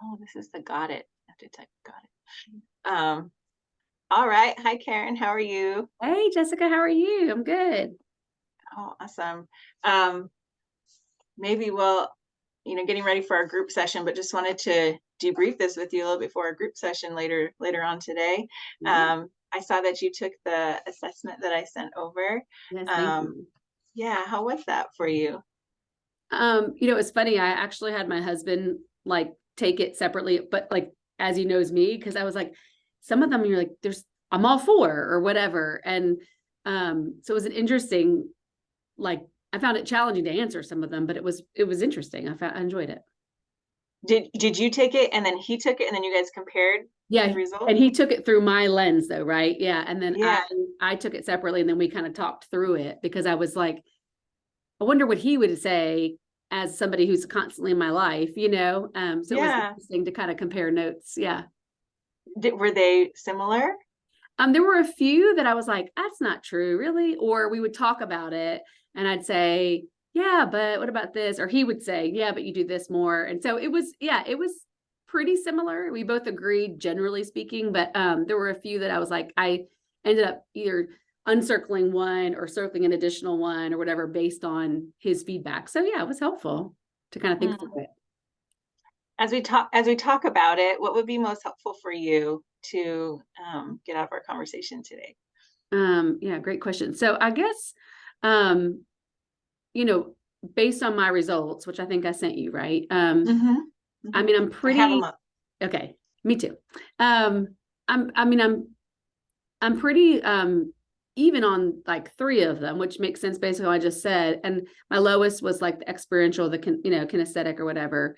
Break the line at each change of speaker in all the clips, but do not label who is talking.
Oh, this is the got it. I have to type got it. All right. Hi, Karen. How are you?
Hey Jessica, how are you? I'm good.
Oh, awesome. Um, maybe we'll, getting ready for our group session, but just wanted to debrief this with you a little bit for our group session later on today.
Yeah.
I saw that you took the assessment that I sent over.
Yes, thank
Um,
you.
yeah, how was that for you?
It's funny. I actually had my husband like take it separately, but like as he knows me, because I was like, some of them you're like, I'm all for or whatever. And so it was an interesting, like I found it challenging to answer some of them, but it was interesting. I enjoyed it.
Did you take it and then he took it and then you guys compared the
Yeah, and
results?
he took it through my lens though, right? Yeah, and then I
Yeah,
I took it separately, and then we kind of talked through it because I was like, I wonder what he would say as somebody who's constantly in my life. So it was
yeah.
interesting to kind of compare notes. Yeah.
Were they similar?
There were a few that I was like, that's not true, really. Or we would talk about it and I'd say, yeah, but what about this? Or he would say, yeah, but you do this more. And so it was pretty similar. We both agreed, generally speaking, but there were a few that I was like, I ended up either uncircling one or circling an additional one or whatever based on his feedback. So yeah, it was helpful to kind of think
Hmm.
through it.
As we talk about it, what would be most helpful for you to get out of our conversation today?
Yeah, great question. So I guess um, you know, based on my results, which I think I sent you, right?
Hmm.
I
Hmm.
mean, I'm
I have them
pretty
up.
okay. Me too. Um, I mean, I'm pretty even on like three of them, which makes sense based on what I just said. And my lowest was like the experiential, kinesthetic or whatever.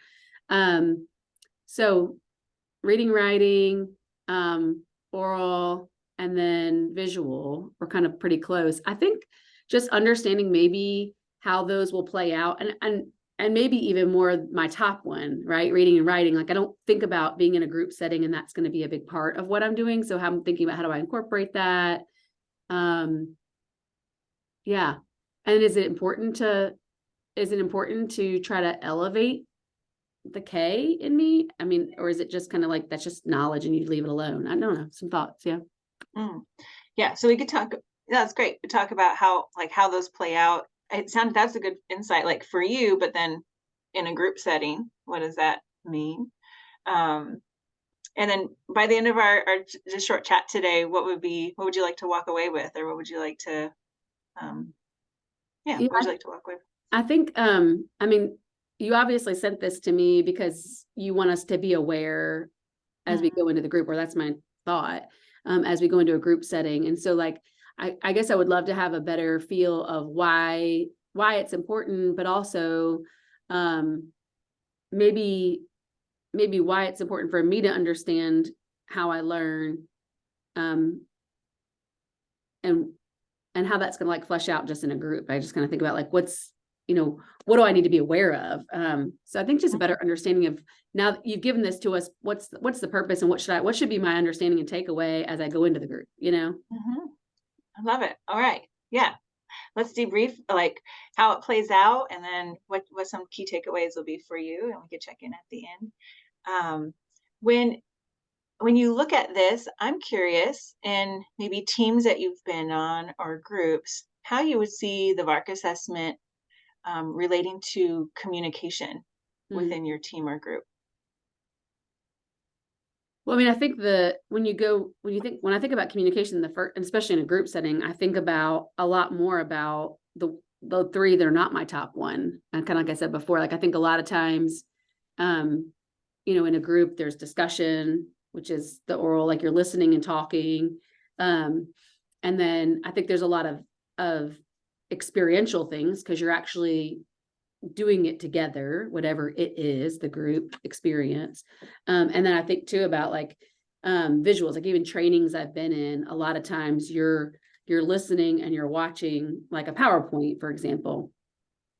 Um, so reading, writing, oral, and then visual were kind of pretty close. I think just understanding maybe how those will play out and maybe even more my top one, right? Reading and writing. Like I don't think about being in a group setting and that's going to be a big part of what I'm doing. So I'm thinking about how do I incorporate that? Um, yeah. And is it important to try to elevate the K in me? I mean, or is it just kind of like that's just knowledge and you leave it alone? I don't know. Some thoughts. Yeah.
Mm. Yeah, so we could talk. That's great. We talk about how those play out. It sounds that's a good insight, like for you, but then in a group setting, what does that mean? Um, and then by the end of our just short chat today, what would you like to walk away with, or what would you like to um, yeah,
Yeah.
what would you like to walk away with?
I think, I mean, you obviously sent this to me because you want us to be aware as we
Mhm.
go into the group, or that's my thought, as we go into a group setting. And so like, I guess I would love to have a better feel of why it's important, but also um, maybe maybe why it's important for me to understand how I learn um, and and how that's going to like flesh out just in a group. I just kind of think about like what do I need to be aware of? So I think just a better understanding of now that you've given this to us, what's the purpose and what should be my understanding and takeaway as I go into the group?
Mhm. I love it. All right. Yeah. Let's debrief like how it plays out and then what some key takeaways will be for you and we can check in at the end. Um, when when you look at this, I'm curious in maybe teams that you've been on or groups, how you would see the VARC assessment relating to communication
Mm.
within your team or group.
Well, I mean, I think when I think about communication, the first, especially in a group setting, I think about a lot more about the three that are not my top one. And kind of like I said before, like I think a lot of times, um, in a group, there's discussion, which is the oral, like you're listening and talking. Um, and then I think there's a lot of experiential things because you're actually doing it together, whatever it is, the group experience. And then I think too about like visuals, like even trainings I've been in, a lot of times you're listening and you're watching like a PowerPoint, for example.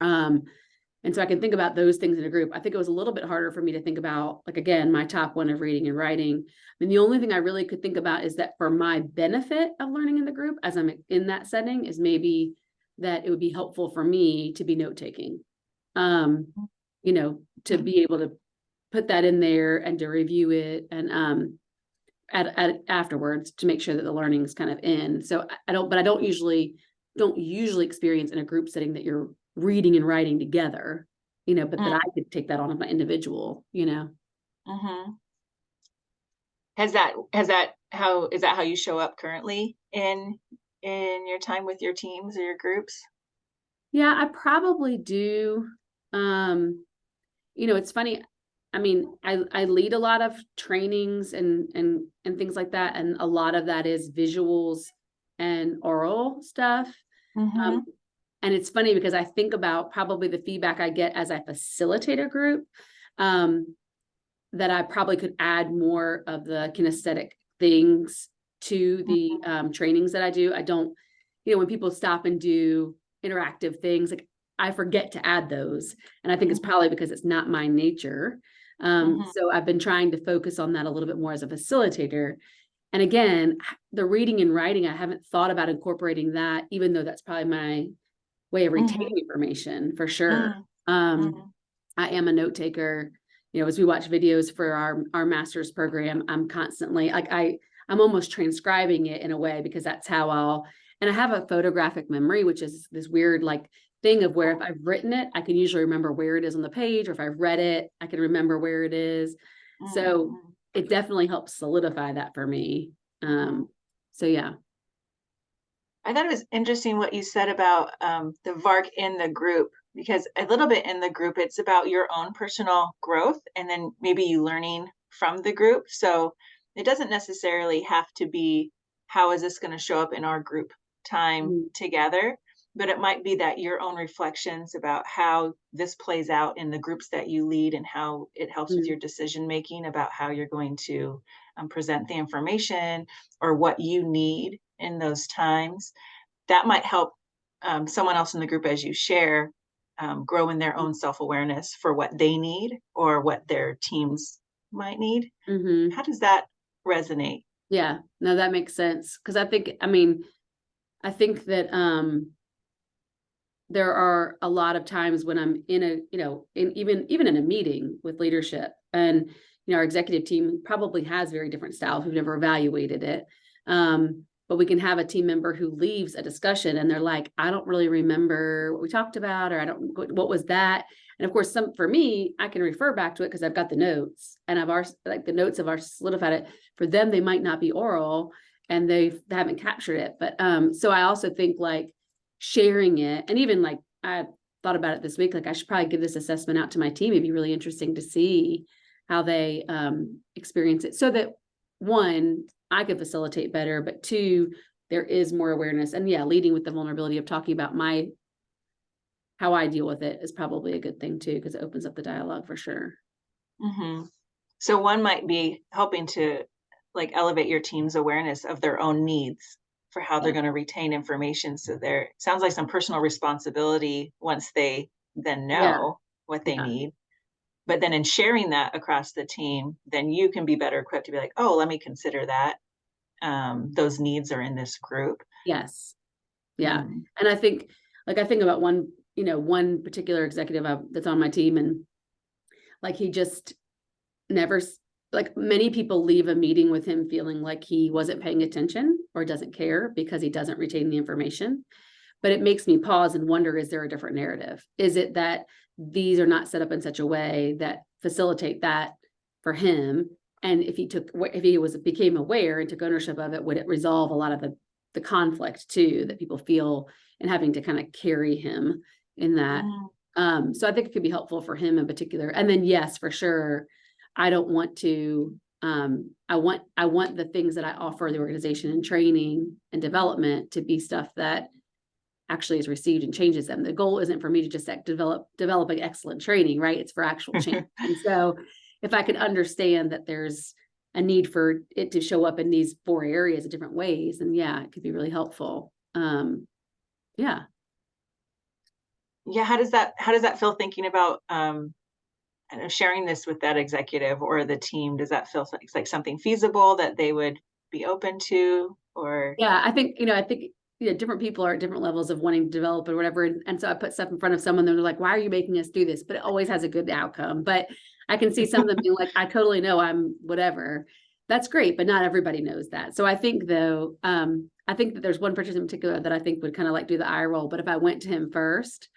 Um, and so I can think about those things in a group. I think it was a little bit harder for me to think about, like, again, my top one of reading and writing. I mean, the only thing I really could think about is that for my benefit of learning in the group, as I'm in that setting, is maybe that it would be helpful for me to be note taking, um, to
Mhm.
be able to put that in there and to review it and at afterwards to make sure that the learning is kind of in. So I don't usually experience in a group setting that you're reading and writing together, but that I could take that on as my individual,
Mm-hmm. Is that how you show up currently in your time with your teams or your groups?
Yeah, I probably do. It's funny. I mean, I lead a lot of trainings and things like that, and a lot of that is visuals and oral stuff.
Mm-hmm.
And it's funny because I think about probably the feedback I get as I facilitate a group, that I probably could add more of the kinesthetic things to the trainings that I do. I don't, when people stop and do interactive things, like I forget to add those. And I think it's probably because it's not my nature. So I've been trying to focus on that a little bit more as a facilitator. And again, the reading and writing, I haven't thought about incorporating that, even though that's probably my way of retaining information for sure. I am a note taker. As we watch videos for our master's program, I'm constantly like, I'm almost transcribing it in a way because that's how and I have a photographic memory, which is this weird like thing of where if I've written it, I can usually remember where it is on the page, or if I've read it, I can remember where it is. So it definitely helps solidify that for me. So yeah.
I thought it was interesting what you said about the VARC in the group, because a little bit in the group, it's about your own personal growth and then maybe you learning from the group. So it doesn't necessarily have to be, how is this going to show up in our group time together? But it might be that your own reflections about how this plays out in the groups that you lead and how it helps with your decision making about how you're going to present the information or what you need in those times. That might help someone else in the group as you share grow in their own self-awareness for what they need or what their teams might need. How does that resonate?
Yeah, no, that makes sense. Because I think that there are a lot of times when I'm in even in a meeting with leadership, and our executive team probably has very different styles. We've never evaluated it. But we can have a team member who leaves a discussion and they're like, I don't really remember what we talked about, or what was that? And of course, for me, I can refer back to it because I've got the notes and the notes have already solidified it. For them, they might not be oral and they haven't captured it. But so I also think like sharing it, and even like I thought about it this week, like I should probably give this assessment out to my team. It'd be really interesting to see how they experience it, so that one, I could facilitate better, but two, there is more awareness. And yeah, leading with the vulnerability of talking about how I deal with it is probably a good thing too, because it opens up the dialogue for sure.
So one might be helping to like elevate your team's awareness of their own needs for how they're going to retain information. So there sounds like some personal responsibility once they then know what they need. But then in sharing that across the team, then you can be better equipped to be like, oh, let me consider that. Those needs are in this group.
Yes. Yeah. And I think about one particular executive that's on my team, and like he just never, like many people leave a meeting with him feeling like he wasn't paying attention or doesn't care because he doesn't retain the information. But it makes me pause and wonder, is there a different narrative? Is it that these are not set up in such a way that facilitate that for him? And if he became aware and took ownership of it, would it resolve a lot of the conflict too that people feel and having to kind of carry him in that? So I think it could be helpful for him in particular. And then yes, for sure, I don't want to. I want the things that I offer the organization in training and development to be stuff that actually is received and changes them. The goal isn't for me to just developing excellent training, right? It's for actual change. And so if I could understand that there's a need for it to show up in these 4 areas in different ways, then yeah, it could be really helpful. Yeah.
How does that feel thinking about sharing this with that executive or the team? Does that feel like something feasible that they would be open to? Or
yeah, I think different people are at different levels of wanting to develop or whatever. And so I put stuff in front of someone, they're like, why are you making us do this? But it always has a good outcome. But I can see some of them being like, I totally know I'm whatever. That's great, but not everybody knows that. So I think though, I think that there's one person in particular that I think would kind of like do the eye roll. But if I went to him first,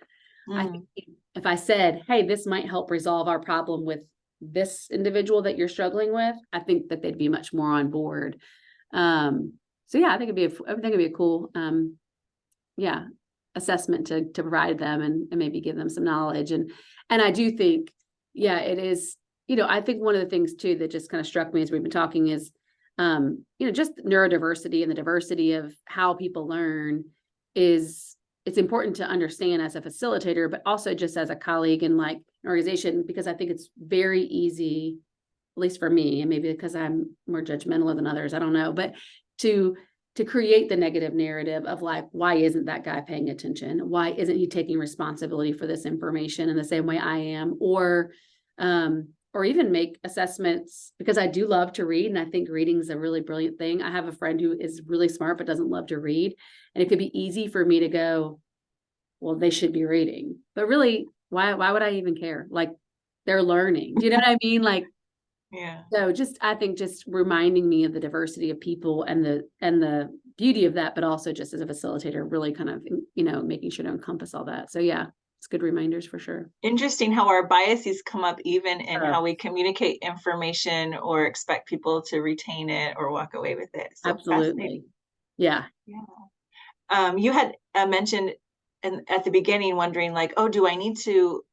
I think if I said, hey, this might help resolve our problem with this individual that you're struggling with, I think that they'd be much more on board. So yeah, I think it'd be a cool, assessment to provide them and maybe give them some knowledge. And I do think, it is, I think one of the things too, that just kind of struck me as we've been talking is, just neurodiversity and the diversity of how people learn it's important to understand as a facilitator, but also just as a colleague and like an organization, because I think it's very easy, at least for me, and maybe because I'm more judgmental than others, I don't know, but to create the negative narrative of like, why isn't that guy paying attention? Why isn't he taking responsibility for this information in the same way I am? Or even make assessments, because I do love to read. And I think reading is a really brilliant thing. I have a friend who is really smart, but doesn't love to read. And it could be easy for me to go, well, they should be reading, but really, why would I even care? Like, they're learning. Do you know what I mean? Like,
yeah.
So I think just reminding me of the diversity of people and the beauty of that, but also just as a facilitator, really kind of, making sure to encompass all that. So yeah, it's good reminders for sure.
Interesting how our biases come up even in how we communicate information or expect people to retain it or walk away with it. So
absolutely. Yeah.
You had mentioned at the beginning wondering like, oh, do I need to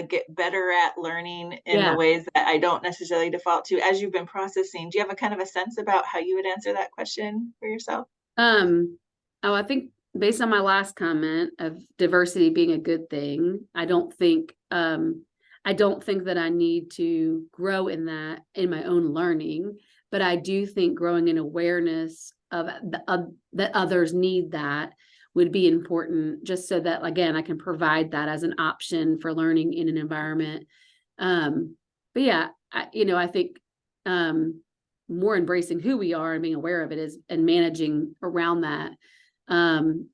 get better at learning in the ways that I don't necessarily default to? As you've been processing, do you have a kind of a sense about how you would answer that question for yourself?
I think based on my last comment of diversity being a good thing, I don't think that I need to grow in that in my own learning, but I do think growing in awareness of that others need that would be important, just so that, again, I can provide that as an option for learning in an environment. But yeah, I think more embracing who we are and being aware of it and managing around that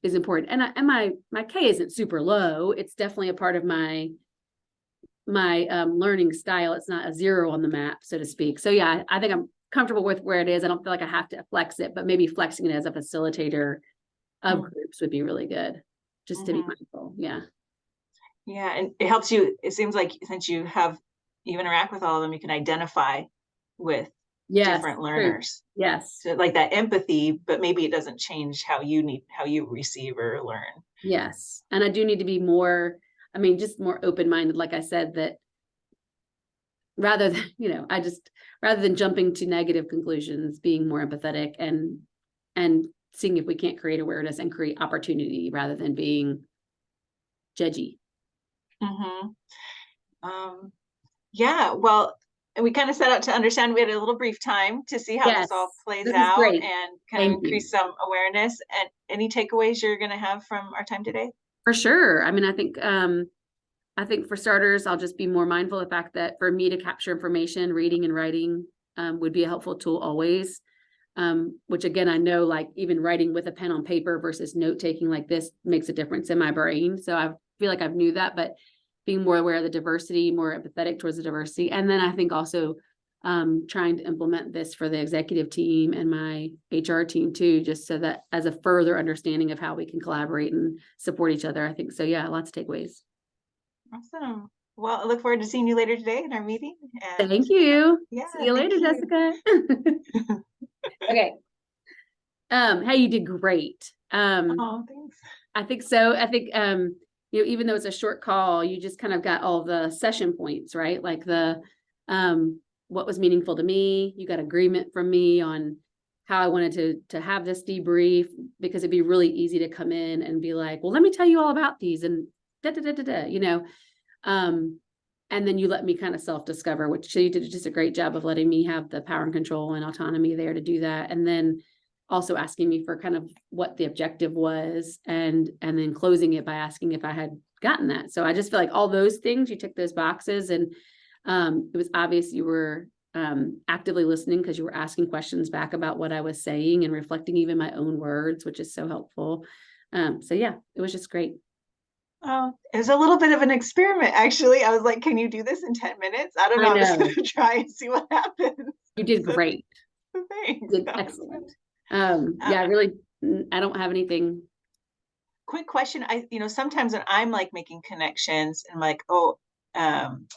is important. And my K isn't super low. It's definitely a part of my learning style. It's not a 0 on the map, so to speak. So yeah, I think I'm comfortable with where it is. I don't feel like I have to flex it, but maybe flexing it as a facilitator of groups would be really good, just to be mindful. Yeah.
And it helps you. It seems like since you interact with all of them, you can identify with different learners.
True. Yes.
So like that empathy, but maybe it doesn't change how you receive or learn.
Yes. And I do need to be more, just more open-minded. Like I said, that rather than, rather than jumping to negative conclusions, being more empathetic and seeing if we can't create awareness and create opportunity rather than being judgy.
Well, we kind of set out to understand. We had a little brief time to see how this all plays out and kind of increase some awareness. And any takeaways you're going to have from our time today?
For sure. I think for starters, I'll just be more mindful of the fact that for me to capture information, reading and writing would be a helpful tool always. Which again, I know, like even writing with a pen on paper versus note taking like this makes a difference in my brain. So I feel like I've knew that, but being more aware of the diversity, more empathetic towards the diversity. And then I think also trying to implement this for the executive team and my HR team too, just so that as a further understanding of how we can collaborate and support each other. I think so. Yeah, lots of takeaways.
Awesome. Well, I look forward to seeing you later today in our meeting. And
thank you.
Yeah.
See you later, Jessica. Okay. Hey, you did great.
Oh, thanks.
I think so. I think, even though it's a short call, you just kind of got all the session points, right? Like what was meaningful to me. You got agreement from me on how I wanted to have this debrief, because it'd be really easy to come in and be like, well, let me tell you all about these and and then you let me kind of self-discover, which you did just a great job of letting me have the power and control and autonomy there to do that. And then also asking me for kind of what the objective was and then closing it by asking if I had gotten that. So I just feel like all those things, you tick those boxes, and it was obvious you were actively listening because you were asking questions back about what I was saying and reflecting even my own words, which is so helpful. So yeah, it was just great.
Oh, it was a little bit of an experiment, actually. I was like, can you do this in 10 minutes? I don't
I
know. I'm just
know.
going to try and see what happens.
You did
So
great.
thanks.
You did
That was
excellent.
good.
Yeah, I really, I don't have anything.
Quick question. Sometimes when I'm like making connections and like, oh, um,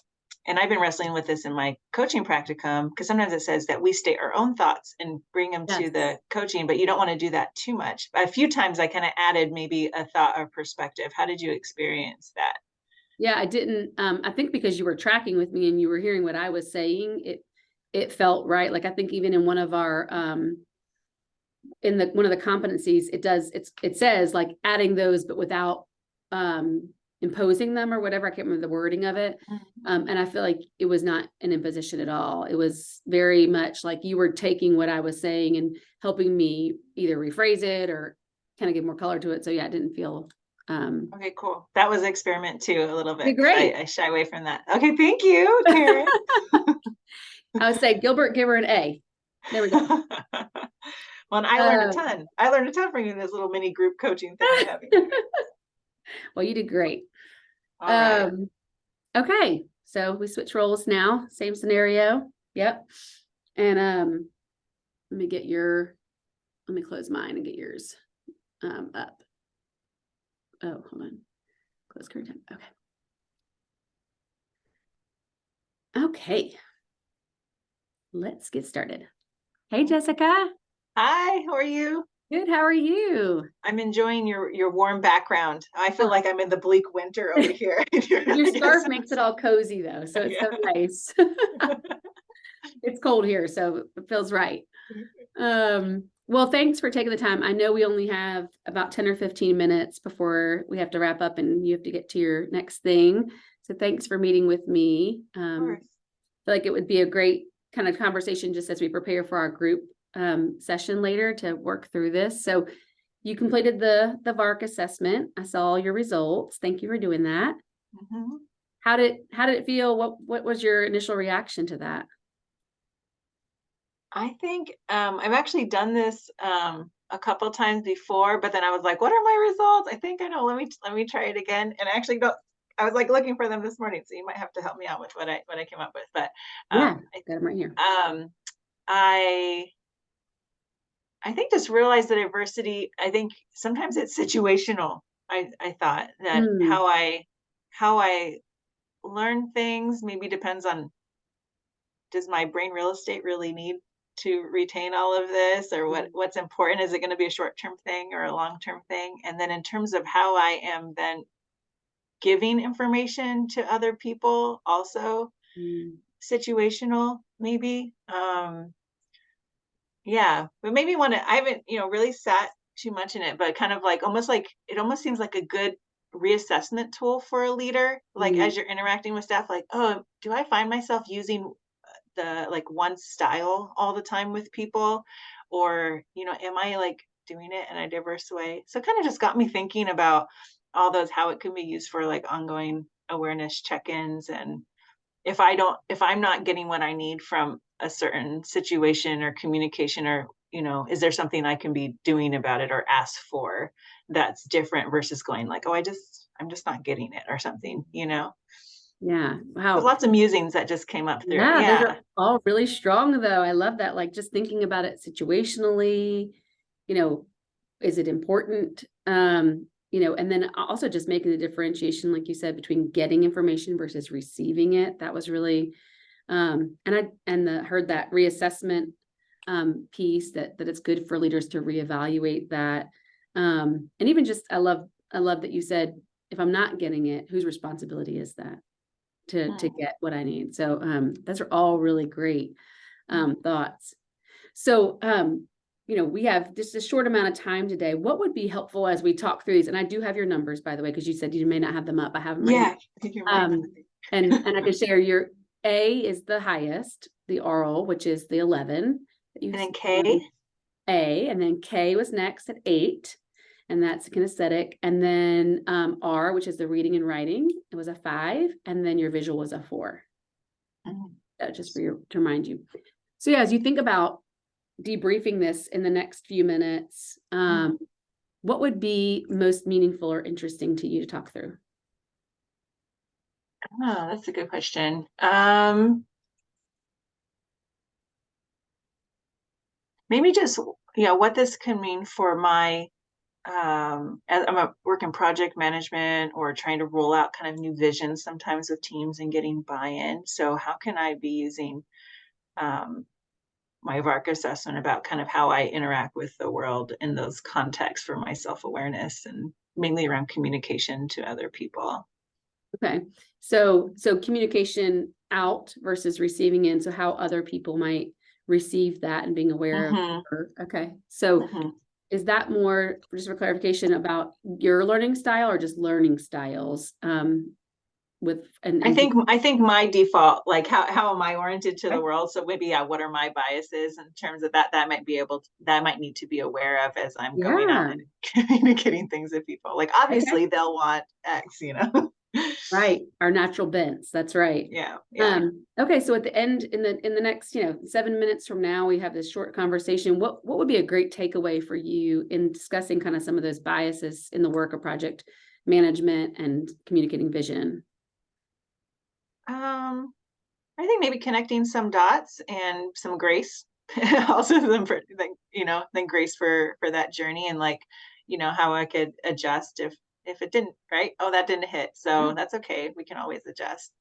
and I've been wrestling with this in my coaching practicum because sometimes it says that we state our own thoughts and bring them to
Yes.
the coaching, but you don't want to do that too much. A few times I kind of added maybe a thought or perspective. How did you experience that?
Yeah, I didn't, I think because you were tracking with me and you were hearing what I was saying, it felt right. Like I think even in one of our, in one of the competencies, it says like adding those, but without, imposing them or whatever. I can't remember the wording of it.
Mhm.
And I feel like it was not an imposition at all. It was very much like you were taking what I was saying and helping me either rephrase it or kind of give more color to it. So yeah, it didn't feel,
Okay, cool. That was an experiment too, a little bit,
you're
because
great.
I shy away from that. Okay, thank you, Karen.
I would say Gilbert, give her an A. There we go.
Well, and I learned a
Um,
ton. I learned a ton from you in this little mini group coaching thing we're having here.
well, you did great.
All right.
Okay, so we switch roles now. Same scenario. Yep. And let me get let me close mine and get yours up. Oh, hold on. Close current time. Okay. Okay. Let's get started. Hey, Jessica.
Hi, how are you?
Good. How are you?
I'm enjoying your warm background. I feel
Oh,
like I'm in the bleak winter over here.
your
I guess.
scarf makes it all cozy though, so it's so
Yeah.
nice. It's cold here, so it feels right. Well, thanks for taking the time. I know we only have about 10 or 15 minutes before we have to wrap up and you have to get to your next thing. So thanks for meeting with me.
Of course.
I feel like it would be a great kind of conversation just as we prepare for our group session later to work through this. So you completed the VARC assessment. I saw all your results. Thank you for doing that.
Mhm.
How did it feel? What was your initial reaction to that?
I think I've actually done this a couple times before, but then I was like, "What are my results? I think I know. Let me try it again." And I actually don't. I was like looking for them this morning, so you might have to help me out with what I came up with. But
Yeah,
I
got them right here.
um, I I think just realize the diversity. I think sometimes it's situational. I thought that
Hmm.
how I learn things maybe depends on, does my brain real estate really need to retain all of this, or what's important? Is it going to be a short-term thing or a long-term thing? And then in terms of how I am then giving information to other people, also
Hmm.
situational maybe. Yeah, but maybe want to, I haven't, really sat too much in it, but kind of like it almost seems like a good reassessment tool for a leader, like
Hmm.
as you're interacting with staff, like, oh, do I find myself using the like one style all the time with people, or am I like doing it in a diverse way? So kind of just got me thinking about all those, how it can be used for like ongoing awareness check-ins. And if I'm not getting what I need from a certain situation or communication, or is there something I can be doing about it or ask for that's different versus going like, oh, I'm just not getting it or something.
Yeah.
There's
Wow.
lots of musings that just came up through it.
Yeah, those
Yeah.
are all really strong though. I love that. Like just thinking about it situationally, you know, is it important? And then also just making the differentiation, like you said, between getting information versus receiving it. That was really heard that reassessment piece that it's good for leaders to reevaluate that. And even just I love that you said, if I'm not getting it, whose responsibility is that to
Mm.
get what I need? So those are all really great
Mm.
thoughts. So we have just a short amount of time today. What would be helpful as we talk through these? And I do have your numbers, by the way, because you said you may not have them up. I have them right
Yeah,
here.
I think you're right.
And I can share your A is the highest, the oral, which is the 11 that you
And then
um,
K.
A, and then K was next at 8, and that's kinesthetic. And then R, which is the reading and writing, it was a 5, and then your visual was a 4.
Mhm.
just for you to remind you. So yeah, as you think about debriefing this in the next few minutes, what would be most meaningful or interesting to you to talk through?
Oh, that's a good question. Maybe just, what this can mean for my, as I'm a work in project management or trying to roll out kind of new visions sometimes with teams and getting buy-in. So how can I be using um, my VARC assessment about kind of how I interact with the world in those contexts for my self-awareness and mainly around communication to other people.
Okay. So communication out versus receiving in. So how other people might receive that and being aware of.
Hmm.
Okay. So
Hmm.
is that more, just for clarification, about your learning style or just learning styles? With
I think my default, like how am I oriented to the
Okay.
world? So maybe, yeah, what are my biases in terms of that? That might need to be aware of as I'm going out
Yeah.
and communicating things to people. Like
Okay.
obviously they'll want X.
Right. Our natural bents. That's right.
Yeah, yeah.
Okay. So at the end, in the next, 7 minutes from now, we have this short conversation. What would be a great takeaway for you in discussing kind of some of those biases in the work of project management and communicating vision?
Um, I think maybe connecting some dots and some grace. Also then grace for that journey and like, how I could adjust if it didn't, right? Oh, that didn't hit.
Yeah.
So that's okay. We can always adjust.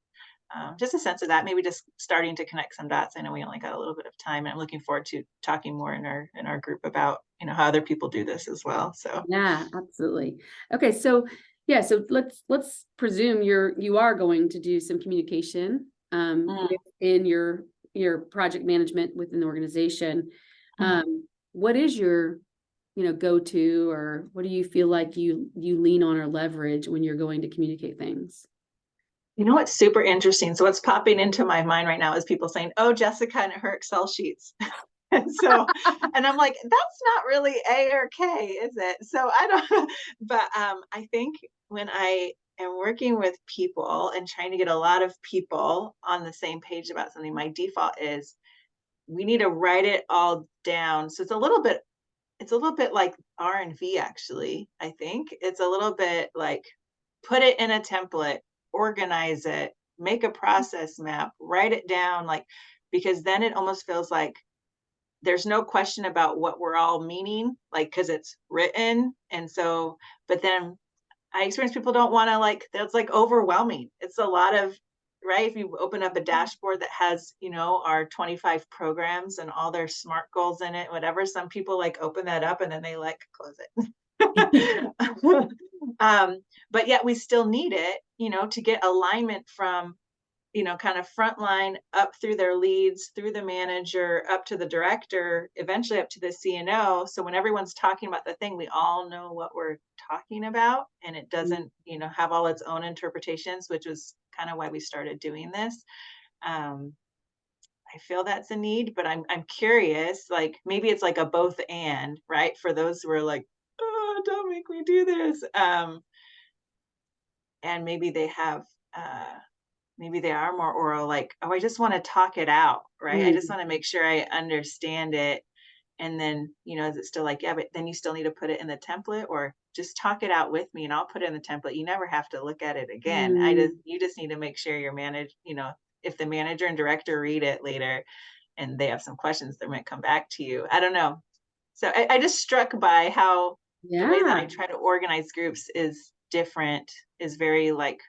Just a sense of that, maybe just starting to connect some dots. I know we only got a little bit of time, and I'm looking forward to talking more in our group about how other people do this as well. So
Yeah, absolutely. Okay, so yeah, so let's presume you are going to do some communication
mm,
within your project management within the organization.
mhm.
What is your go-to, or what do you feel like you lean on or leverage when you're going to communicate things?
You know what's super interesting? So what's popping into my mind right now is people saying, "Oh, Jessica and her Excel sheets." And so, and I'm like, that's not really A or K, is it? So I don't, but I think when I am working with people and trying to get a lot of people on the same page about something, my default is we need to write it all down. So it's a little bit like R&V actually. I think it's a little bit like put it in a template, organize it, make a process map, write it down, like because then it almost feels like there's no question about what we're all meaning, like because it's written. And so, but then I experience people don't want to like that's like overwhelming. It's a lot of right. If you open up a dashboard that has, our 25 programs and all their SMART goals in it, whatever, some people like open that up and then they like close it. But yet we still need it, to get alignment from kind of frontline up through their leads, through the manager, up to the director, eventually up to the CNO. So when everyone's talking about the thing, we all know what we're talking about and it doesn't, have all its own interpretations, which was kind of why we started doing this. Um, I feel that's a need, but I'm curious, like maybe it's like a both and, right? For those who are like, oh, don't make me do this. And maybe they are more oral, like, oh, I just want to talk it out, right? I just
Mm,
want to make sure I understand it. And then, is it still like, yeah, but then you still need to put it in the template or just talk it out with me and I'll put it in the template. You never have to look at it again.
mm,
You just need to make sure if the manager and director read it later and they have some questions, they might come back to you. I don't know. So I just struck by how the way that
yeah.
I try to organize groups is different, is very like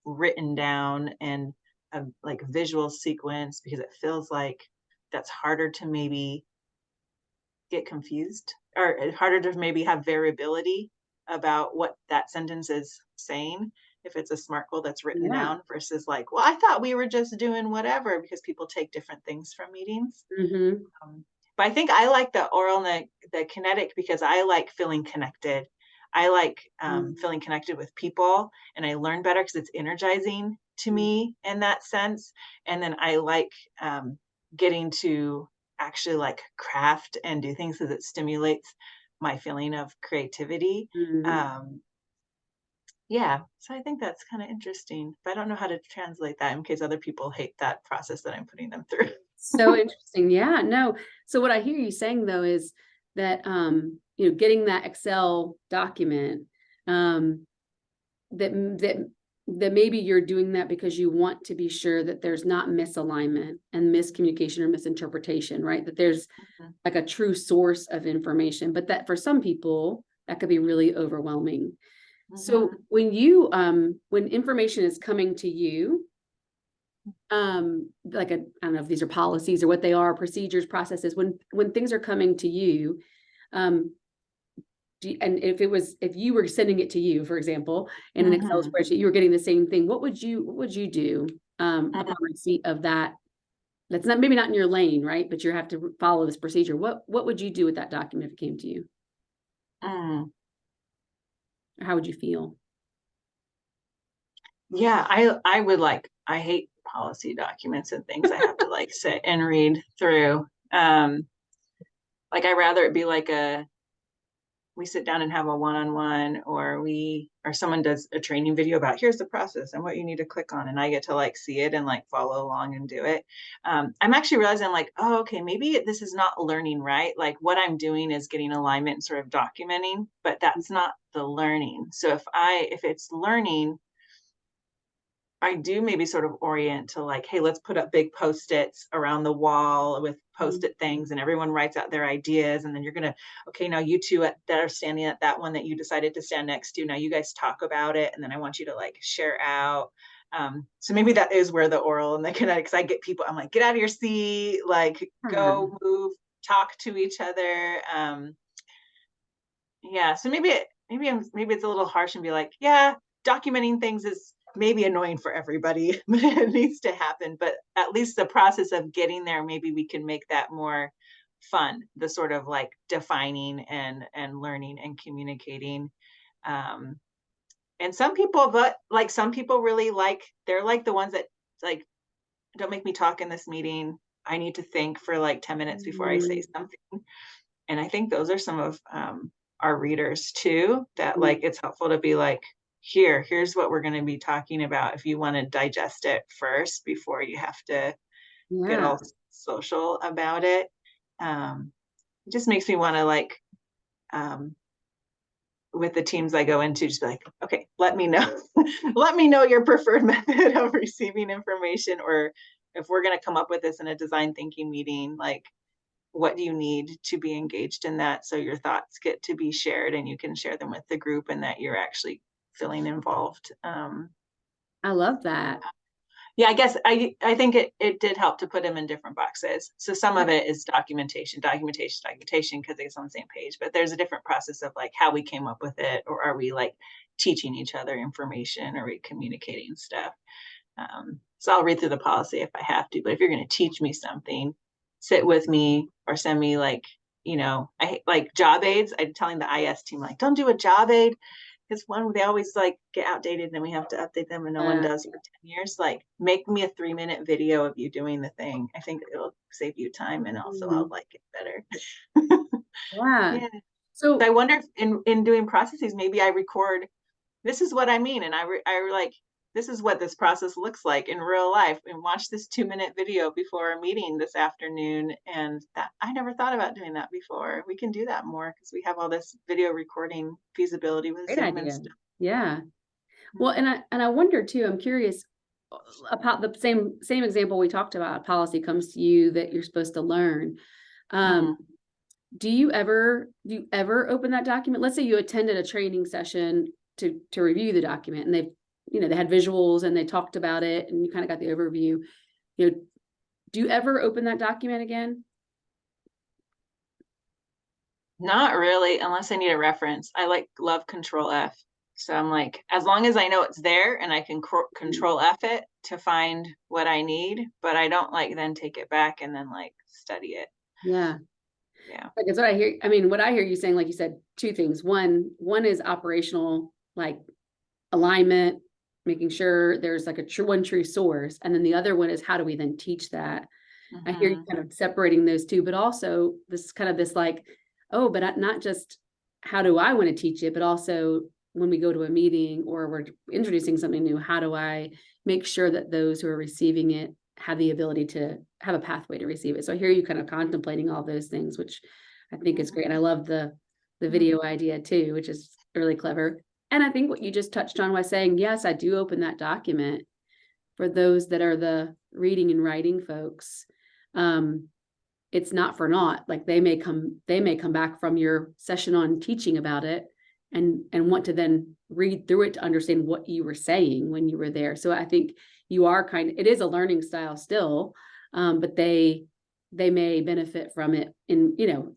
written down and a like visual sequence because it feels like that's harder to maybe get confused or harder to maybe have variability about what that sentence is saying if it's a SMART goal that's written
Yeah.
down versus like, well, I thought we were just doing whatever because people take different things from meetings.
Hmm.
Um, but I think I like the oral and the kinetic because I like feeling connected. I like feeling connected with people and I learn better because it's energizing to me in that sense. And then I like getting to actually like craft and do things because it stimulates my feeling of creativity.
Hmm.
Um, Yeah, so I think that's kind of interesting, but I don't know how to translate that in case other people hate that process that I'm putting them through.
So interesting. Yeah, no. So what I hear you saying though is that getting that Excel document, um, that that maybe you're doing that because you want to be sure that there's not misalignment and miscommunication or misinterpretation, right? That there's
Mhm,
like a true source of information, but that for some people that could be really overwhelming. So
mhm,
when information is coming to you, like I don't know if these are policies or what they are, procedures, processes, when things are coming to you, um, and if you were sending it to you, for example, in an Excel
mhm,
spreadsheet, you were getting the same thing, what would you do
mhm.
upon receipt of that? That's not maybe not in your lane, right? But you have to follow this procedure. What would you do with that document if it came to you?
Mm.
Or how would you feel?
Yeah, I would I hate policy documents and things I have to like sit and read through. Like I rather it be like a we sit down and have a one-on-one, or someone does a training video about here's the process and what you need to click on, and I get to like see it and like follow along and do it. I'm actually realizing like, oh, okay, maybe this is not learning, right? Like what I'm doing is getting alignment and sort of documenting, but that's not the learning. So if it's learning, I do maybe sort of orient to like, hey, let's put up big post-its around the wall with
Mhm.
post-it things, and everyone writes out their ideas. And then you're gonna, okay, now you two that are standing at that one that you decided to stand next to, now you guys talk about it, and then I want you to like share out. So maybe that is where the oral and the kinetic, because I get people, I'm like, get out of your seat, like
Yeah.
go move, talk to each other. Yeah, so maybe it's a little harsh and be like, yeah, documenting things is maybe annoying for everybody, but it needs to happen. But at least the process of getting there, maybe we can make that more fun. The sort of like defining and learning and communicating. Um, and some people, but like some people really like they're like the ones that like don't make me talk in this meeting. I need to think for like 10 minutes before I say
Mhm.
something. And I think those are some of our readers too, that like it's helpful to be like, here's what we're going to be talking about if you want to digest it first before you have to get
Yeah.
all social about it. It just makes me want to like, um, with the teams I go into, just be like, okay, let me know, let me know your preferred method of receiving information, or if we're going to come up with this in a design thinking meeting, like what do you need to be engaged in that so your thoughts get to be shared and you can share them with the group and that you're actually feeling involved.
I love that.
Yeah, I guess I think it did help to put them in different boxes. So some of it is documentation because it's on the same page, but there's a different process of like how we came up with it, or are we like teaching each other information, are we communicating stuff. So I'll read through the policy if I have to, but if you're going to teach me something, sit with me or send me like, I like job aids. I'm telling the IS team, like, don't do a job aid because one, they always like get outdated and then we have to update them and no one
Uh,
does for 10 years. Like, make me a 3-minute video of you doing the thing. I think it'll save you time and also I'll
mhm.
like it better.
Yeah.
Yeah. So I
So
wonder if in doing processes, maybe I record this is what I mean. And I like, this is what this process looks like in real life, and watch this 2-minute video before a meeting this afternoon. And that I never thought about doing that before. We can do that more because we have all this video recording feasibility with
great
Zoom and
idea.
stuff.
Yeah. Well, and I wonder too, I'm curious about the same example we talked about, policy comes to you that you're supposed to learn. Um,
Mm,
do you ever open that document? Let's say you attended a training session to review the document and they had visuals and they talked about it and you kind of got the overview. You know, do you ever open that document again?
not really, unless I need a reference. I like love Control F. So I'm like, as long as I know it's there and I can
Mm.
Control F it to find what I need, but I don't like then take it back and then like study it.
Yeah.
Yeah.
Like it's what I hear. I mean, what I hear you saying, like you said, two things. One is operational, like alignment, making sure there's like a true source. And then the other one is how do we then teach that? I hear you
Hmm.
kind of separating those two, but also this kind of this like, oh, but not just how do I want to teach it, but also when we go to a meeting or we're introducing something new, how do I make sure that those who are receiving it have the ability to have a pathway to receive it? So I hear you kind of contemplating all those things, which I think is great. And I love the video idea too, which is really clever. And I think what you just touched on was saying, yes, I do open that document for those that are the reading and writing folks. It's not for naught. Like they may come back from your session on teaching about it and want to then read through it to understand what you were saying when you were there. So I think you are it is a learning style still, but they may benefit from it in,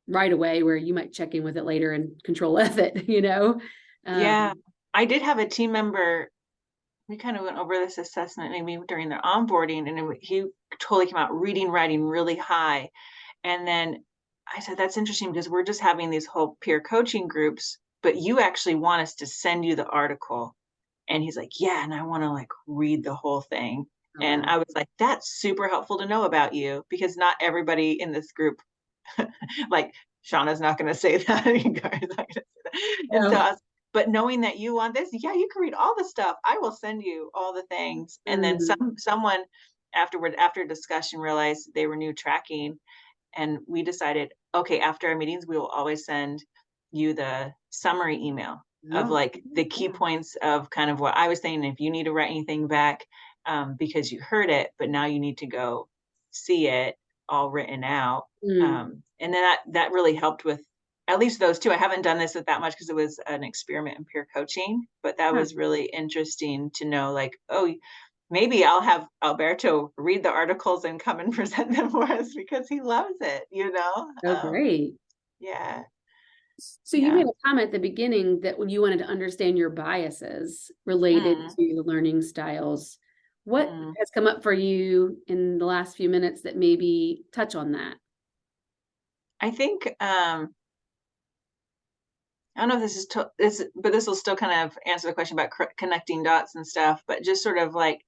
right away, where you might check in with it later and control F it,
Yeah, I did have a team member. We kind of went over this assessment maybe during their onboarding, and he totally came out reading, writing really high. And then I said, that's interesting because we're just having these whole peer coaching groups, but you actually want us to send you the article. And he's like, yeah, and I want to like read the whole thing.
Oh,
And
wow.
I was like, that's super helpful to know about you, because not everybody in this group, like Shauna's not going to say that. And so
No.
but knowing that you want this, yeah, you can read all the stuff. I will send you all the things. And then someone afterward, after discussion, realized they were new tracking. And we decided, okay, after our meetings, we will always send you the summary email of
Oh,
like the key points of kind of what I was saying. If you need to write anything back, because you heard it, but now you need to go see it all written out. And then that really helped with at least those two. I haven't done this with that much because it was an experiment in peer coaching, but that was really interesting to know, like, oh, maybe I'll have Alberto read the articles and come and present them for us because he loves it,
oh, great.
Yeah,
So you
yeah.
made a comment at the beginning that when you wanted to understand your biases related
Mm,
to the learning styles, what
mm.
has come up for you in the last few minutes that maybe touch on that?
I think I don't know if this is this, but this will still kind of answer the question about connecting dots and stuff. But just sort of like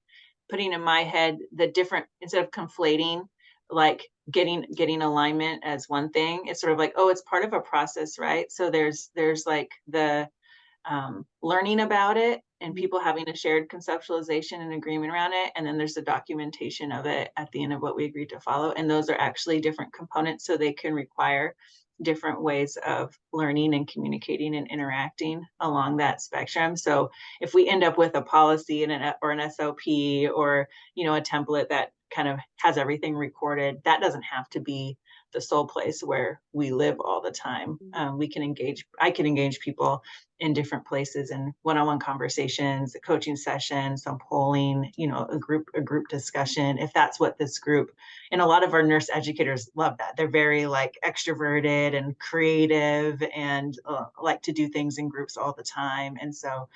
putting in my head the different, instead of conflating, like getting alignment as one thing. It's sort of like, oh, it's part of a process, right? So there's like the learning about it and people having a shared conceptualization and agreement around it. And then there's the documentation of it at the end of what we agreed to follow. And those are actually different components, so they can require different ways of learning and communicating and interacting along that spectrum. So if we end up with a policy and or an SOP or a template that kind of has everything recorded, that doesn't have to be the sole place where we live all the time. I can engage people in different places in one-on-one conversations, coaching sessions, some polling, a group discussion, if that's what this group, and a lot of our nurse educators love that. They're very like extroverted and creative and like to do things in groups all the time. And so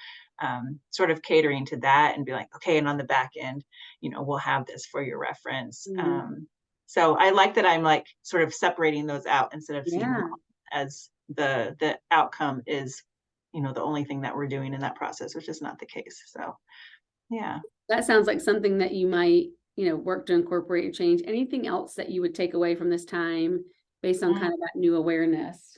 sort of catering to that and be like, okay, and on the back end, we'll have this for your reference. So I like that I'm like sort of separating those out instead of seeing them as the outcome is, the only thing that we're doing in that process, which is not the case. So, yeah.
That sounds like something that you might, work to incorporate or change. Anything else that you would take away from this time based on kind of that new awareness?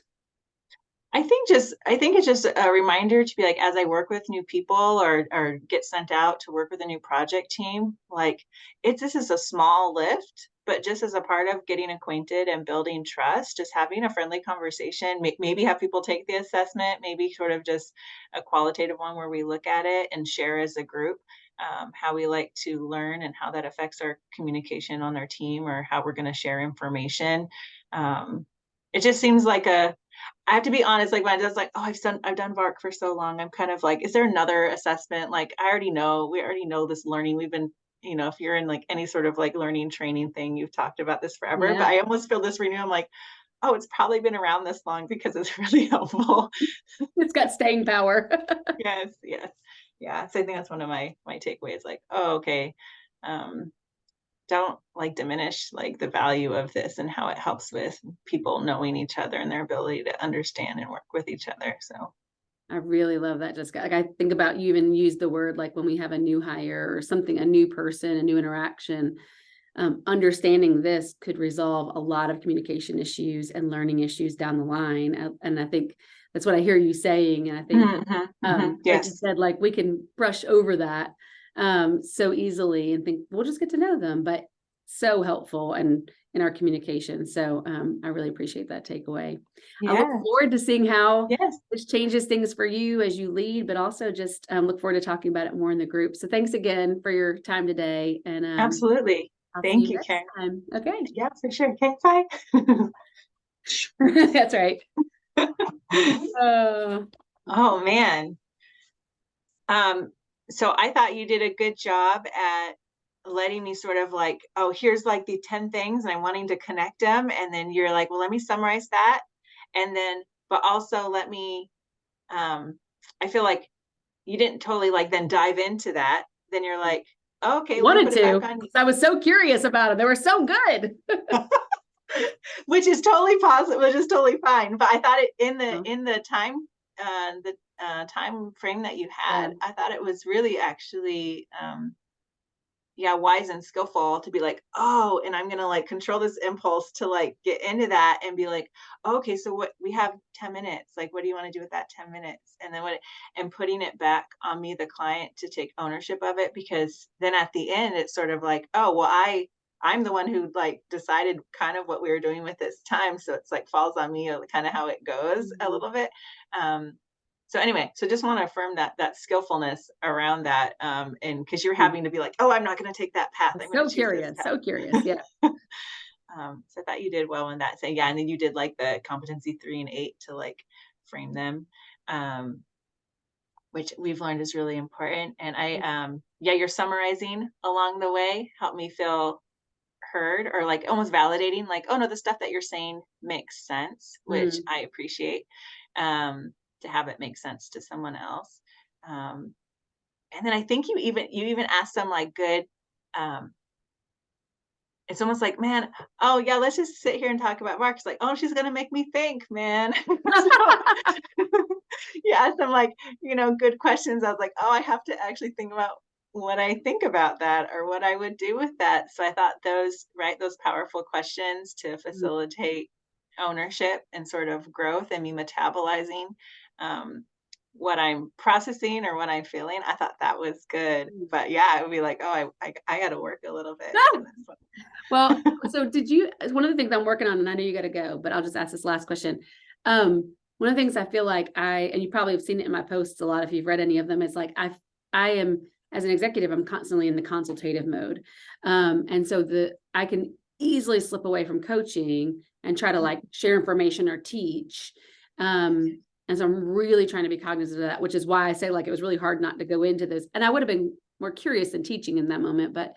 I think it's just a reminder to be like, as I work with new people or get sent out to work with a new project team, like this is a small lift, but just as a part of getting acquainted and building trust, just having a friendly conversation, maybe have people take the assessment, maybe sort of just a qualitative one where we look at it and share as a group how we like to learn and how that affects our communication on our team or how we're going to share information. It just seems like I have to be honest, like when I just like, oh, I've done VARC for so long. I'm kind of like, is there another assessment? Like we already know this learning. We've been, if you're in like any sort of like learning training thing, you've talked about this forever, but
Yeah,
I almost feel this renew. I'm like, oh, it's probably been around this long because it's really helpful.
it's got staying power.
Yes, yes. Yeah. So I think that's one of my takeaways, like, oh, okay. Don't like diminish like the value of this and how it helps with people knowing each other and their ability to understand and work with each other. So
I really love that, Jessica. Like I think about, you even use the word like when we have a new hire or something, a new person, a new interaction, understanding this could resolve a lot of communication issues and learning issues down the line. And I think That's what I hear you saying. And I think, like you
Yes.
said, like we can brush over that so easily and think we'll just get to know them, but so helpful and in our communication. So I really appreciate that takeaway. I look
Yeah.
forward to seeing how
Yes.
this changes things for you as you lead, but also just look forward to talking about it more in the group. So thanks again for your time today. And
Absolutely.
I'll see
Thank
you
you,
next
Karen.
time. Okay.
Yeah, for sure. Okay, bye.
That's right. Uh,
Oh man. So I thought you did a good job at letting me sort of like, oh, here's like the 10 things and I'm wanting to connect them. And then you're like, well, let me summarize that. And then, but also let me, I feel like you didn't totally like then dive into that. Then you're like, oh, okay, let me
wanted
put it back
to.
on you.
I was so curious about it. They were so good.
Which is totally possible, which is totally fine. But I thought it
Oh,
in the time frame that you
yeah.
had, I thought it was really actually yeah, wise and skillful to be like, oh, and I'm gonna like control this impulse to like get into that and be like, okay, so what we have 10 minutes, like what do you want to do with that 10 minutes? And then and putting it back on me, the client, to take ownership of it, because then at the end it's sort of like, oh well, I'm the one who like decided kind of what we were doing with this time. So it's like falls on me kind of how it goes a
Mhm.
little bit. Um, so anyway, so just want to affirm that skillfulness around that, and because you're having to be like, oh, I'm not going to take that path. I'm going
So
to choose this
curious.
path.
So curious. Yeah.
So I thought you did well in that. So yeah, and then you did like the competency 3 and 8 to like frame them, um, which we've learned is really important. And yeah, you're summarizing along the way helped me feel heard, or like almost validating, like, oh no, the stuff that you're saying makes sense, which
Mm.
I appreciate, um, to have it make sense to someone else. Um, and then I think you even asked some like good, um, it's almost like, man, oh yeah, let's just sit here and talk about Mark's like, oh, she's gonna make me think, man. So you asked some like, good questions. I was like, oh, I have to actually think about what I think about that or what I would do with that. So I thought those, right, those powerful questions to
Mm.
facilitate ownership and sort of growth and me metabolizing, um, what I'm processing or what I'm feeling. I thought that was good. But yeah, it would be like, oh, I got to work a little bit on this one.
Well, so did you, one of the things I'm working on, and I know you got to go, but I'll just ask this last question. One of the things I feel like and you probably have seen it in my posts a lot if you've read any of them, is like I am, as an executive, I'm constantly in the consultative mode. And so I can easily slip away from coaching and try to like share information or teach. And so I'm really trying to be cognizant of that, which is why I say like it was really hard not to go into this. And I would have been more curious than teaching in that moment, but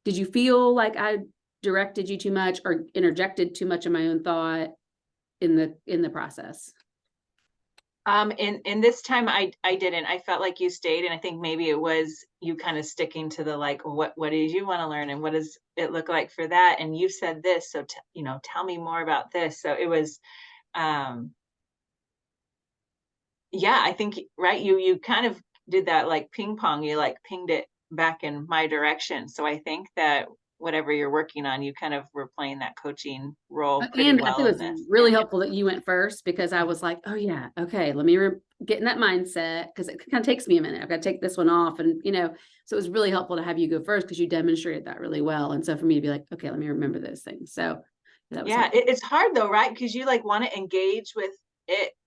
did you feel like I directed you too much or interjected too much of my own thought in the process?
In this time I didn't. I felt like you stayed, and I think maybe it was you kind of sticking to the like, what did you want to learn and what does it look like for that? And you said this, so tell me more about this. So it was, um, yeah, I think right. You kind of did that like ping pong. You like pinged it back in my direction. So I think that whatever you're working on, you kind of were playing that coaching role pretty
And I
well
think it
in
was
this.
really
Yeah.
helpful that you went first because I was like, oh yeah, okay, let me get in that mindset because it kind of takes me a minute. I've got to take this one off, and so it was really helpful to have you go first because you demonstrated that really well. And so for me to be like, okay, let me remember those things. So that was
Yeah,
helpful.
it's hard though, right? Because you like want to engage with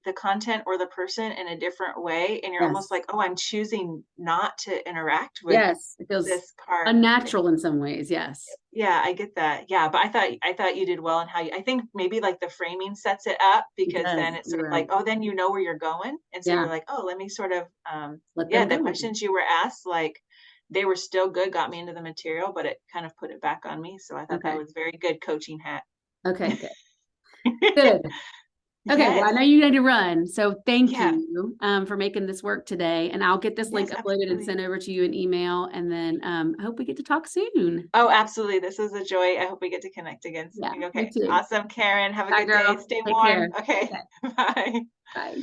the content or the person in a different way, and you're almost
Yes,
like, oh, I'm choosing not to interact with
yes, it feels
this part.
unnatural in some ways. Yes,
Yeah, I get that. Yeah, but I thought you did well in how I think maybe like the framing sets it up,
it
because
does.
then it's sort
You're
of like,
right.
oh, then you know where you're going, and so you're
Yeah,
like, oh, let me sort of,
let
yeah,
them
the
go.
questions you were asked, like they were still good, got me into the material, but it kind of put it back on me. So I thought that
Okay.
was very good coaching hat.
Okay. Good. Good. Okay, well, I
Yes.
know you need to run, so thank
Yeah.
you for making this work today. And I'll get this link
Yes,
uploaded and
absolutely.
sent over to you in email. And then I hope we get to talk soon.
Oh, absolutely. This was a joy. I hope we get to connect again
Yeah,
soon.
me
Okay.
too.
Awesome, Karen. Have a
Bye,
good day.
girl.
Stay
Take care.
warm. Okay.
Okay.
Bye.
Bye.